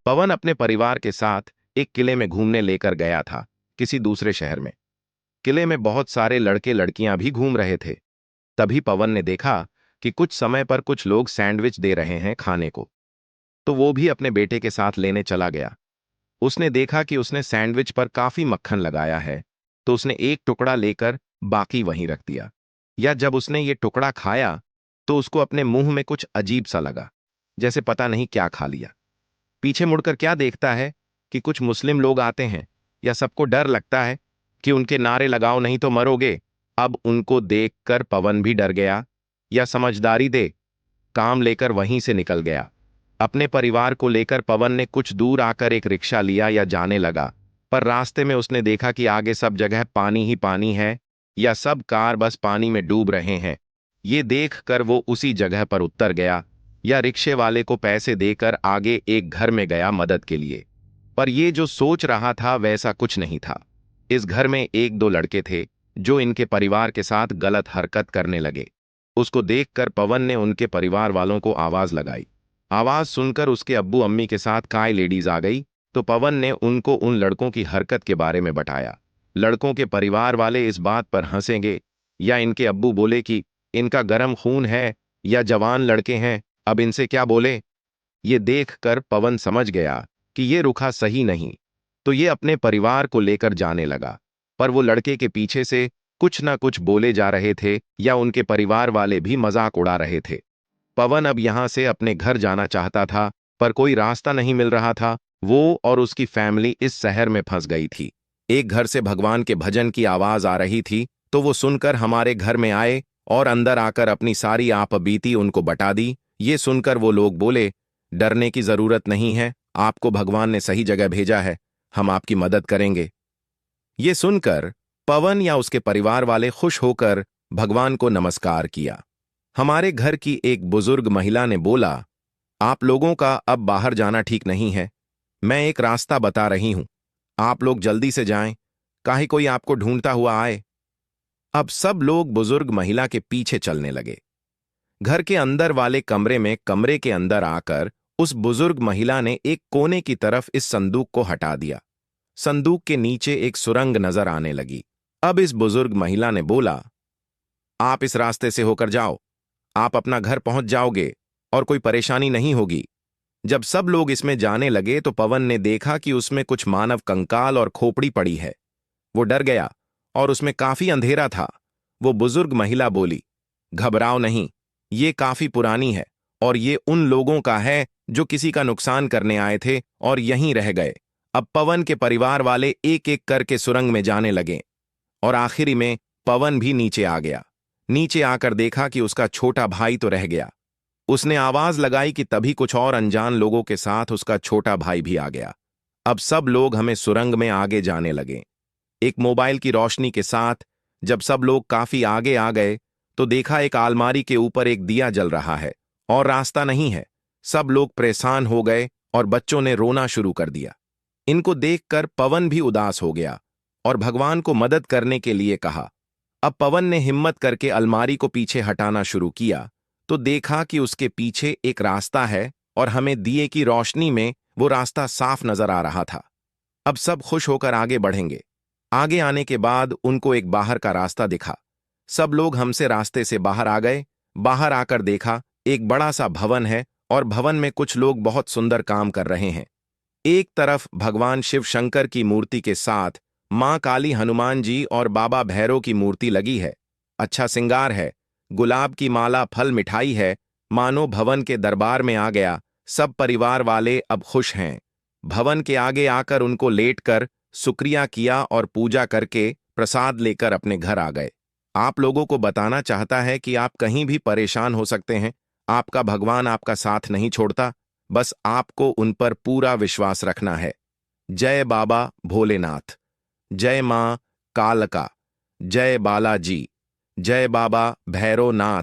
पवन अपने परिवार के साथ एक किले में घूमने लेकर गया था, किसी दूसरे शहर में। किले में बहुत सारे लड़के लड़कियां भी घूम रहे थे। तभी पवन ने देखा कि कुछ समय पर कुछ लोग सैंडविच दे रहे हैं खाने को। तो वो भी अपने बेटे के साथ लेने चला गया। उसने देखा कि उसने सैंडविच पर काफी मक्खन लगाया है, तो उसने एक टुकड़ा लेकर बाकी वहीं रख दिया। या जब उसने ये टुकड़ा खाया तो उसको अपने मुंह में कुछ अजीब सा लगा, जैसे पता नहीं क्या खा लिया। पीछे मुड़कर क्या देखता है कि कुछ मुस्लिम लोग आते हैं। या सबको डर लगता है कि उनके नारे लगाओ नहीं तो मरोगे। अब उनको देखकर पवन भी डर गया। या समझदारी दे काम लेकर वहीं से निकल गया। अपने परिवार को लेकर पवन ने कुछ दूर आकर एक रिक्शा लिया या जाने लगा। पर रास्ते में उसने देखा कि आगे सब जगह पानी ही पानी है, या सब कार बस पानी में डूब रहे हैं। ये देखकर वो उसी जगह पर उतर गया, या रिक्शे वाले को पैसे देकर आगे एक घर में गया मदद के लिए। पर ये जो सोच रहा था वैसा कुछ नहीं था। इस घर में एक दो लड़के थे जो इनके परिवार के साथ गलत हरकत करने लगे। उसको देखकर पवन ने उनके परिवार वालों को आवाज लगाई। आवाज सुनकर उसके अब्बू अम्मी के साथ काय लेडीज आ गई। तो पवन ने उनको उन लड़कों की हरकत के बारे में बताया। लड़कों के परिवार वाले इस बात पर हंसेंगे, या इनके अब्बू बोले कि इनका गरम खून है, या जवान लड़के हैं, अब इनसे क्या बोले। ये देखकर पवन समझ गया कि ये रुखा सही नहीं। तो ये अपने परिवार को लेकर जाने लगा। पर वो लड़के के पीछे से कुछ ना कुछ बोले जा रहे थे, या उनके परिवार वाले भी मजाक उड़ा रहे थे। पवन अब यहां से अपने घर जाना चाहता था, पर कोई रास्ता नहीं मिल रहा था। वो और उसकी फैमिली इस शहर में फंस गई थी। एक घर से भगवान के भजन की आवाज आ रही थी, तो वो सुनकर हमारे घर में आए और अंदर आकर अपनी सारी आप बीती उनको बता दी। ये सुनकर वो लोग बोले, डरने की जरूरत नहीं है, आपको भगवान ने सही जगह भेजा है, हम आपकी मदद करेंगे। ये सुनकर पवन या उसके परिवार वाले खुश होकर भगवान को नमस्कार किया। हमारे घर की एक बुजुर्ग महिला ने बोला, आप लोगों का अब बाहर जाना ठीक नहीं है, मैं एक रास्ता बता रही हूं, आप लोग जल्दी से जाएं, काहे कोई आपको ढूंढता हुआ आए। अब सब लोग बुजुर्ग महिला के पीछे चलने लगे। घर के अंदर वाले कमरे में कमरे के अंदर आकर उस बुजुर्ग महिला ने एक कोने की तरफ इस संदूक को हटा दिया। संदूक के नीचे एक सुरंग नजर आने लगी। अब इस बुजुर्ग महिला ने बोला, आप इस रास्ते से होकर जाओ, आप अपना घर पहुंच जाओगे और कोई परेशानी नहीं होगी। जब सब लोग इसमें जाने लगे तो पवन ने देखा कि उसमें कुछ मानव कंकाल और खोपड़ी पड़ी है। वो डर गया और उसमें काफी अंधेरा था। वो बुजुर्ग महिला बोली, घबराओ नहीं, ये काफी पुरानी है और ये उन लोगों का है जो किसी का नुकसान करने आए थे और यहीं रह गए। अब पवन के परिवार वाले एक एक करके सुरंग में जाने लगे और आखिरी में पवन भी नीचे आ गया। नीचे आकर देखा कि उसका छोटा भाई तो रह गया। उसने आवाज लगाई कि तभी कुछ और अनजान लोगों के साथ उसका छोटा भाई भी आ गया। अब सब लोग हमें सुरंग में आगे जाने लगे। एक मोबाइल की रोशनी के साथ जब सब लोग काफी आगे आ गए तो देखा एक अलमारी के ऊपर एक दिया जल रहा है और रास्ता नहीं है। सब लोग परेशान हो गए और बच्चों ने रोना शुरू कर दिया। इनको देखकर पवन भी उदास हो गया और भगवान को मदद करने के लिए कहा। अब पवन ने हिम्मत करके अलमारी को पीछे हटाना शुरू किया तो देखा कि उसके पीछे एक रास्ता है और हमें दिए की रोशनी में वो रास्ता साफ नजर आ रहा था। अब सब खुश होकर आगे बढ़ेंगे। आगे आने के बाद उनको एक बाहर का रास्ता दिखा। सब लोग हमसे रास्ते से बाहर आ गए। बाहर आकर देखा एक बड़ा सा भवन है और भवन में कुछ लोग बहुत सुंदर काम कर रहे हैं। एक तरफ भगवान शिव शंकर की मूर्ति के साथ मां काली, हनुमान जी और बाबा भैरव की मूर्ति लगी है। अच्छा सिंगार है, गुलाब की माला, फल, मिठाई है, मानो भवन के दरबार में आ गया। सब परिवार वाले अब खुश हैं। भवन के आगे आकर उनको लेटकर शुक्रिया किया और पूजा करके प्रसाद लेकर अपने घर आ गए। आप लोगों को बताना चाहता है कि आप कहीं भी परेशान हो सकते हैं, आपका भगवान आपका साथ नहीं छोड़ता, बस आपको उन पर पूरा विश्वास रखना है। जय बाबा भोलेनाथ, जय मां कालका, जय बालाजी, जय बाबा भैरवनाथ।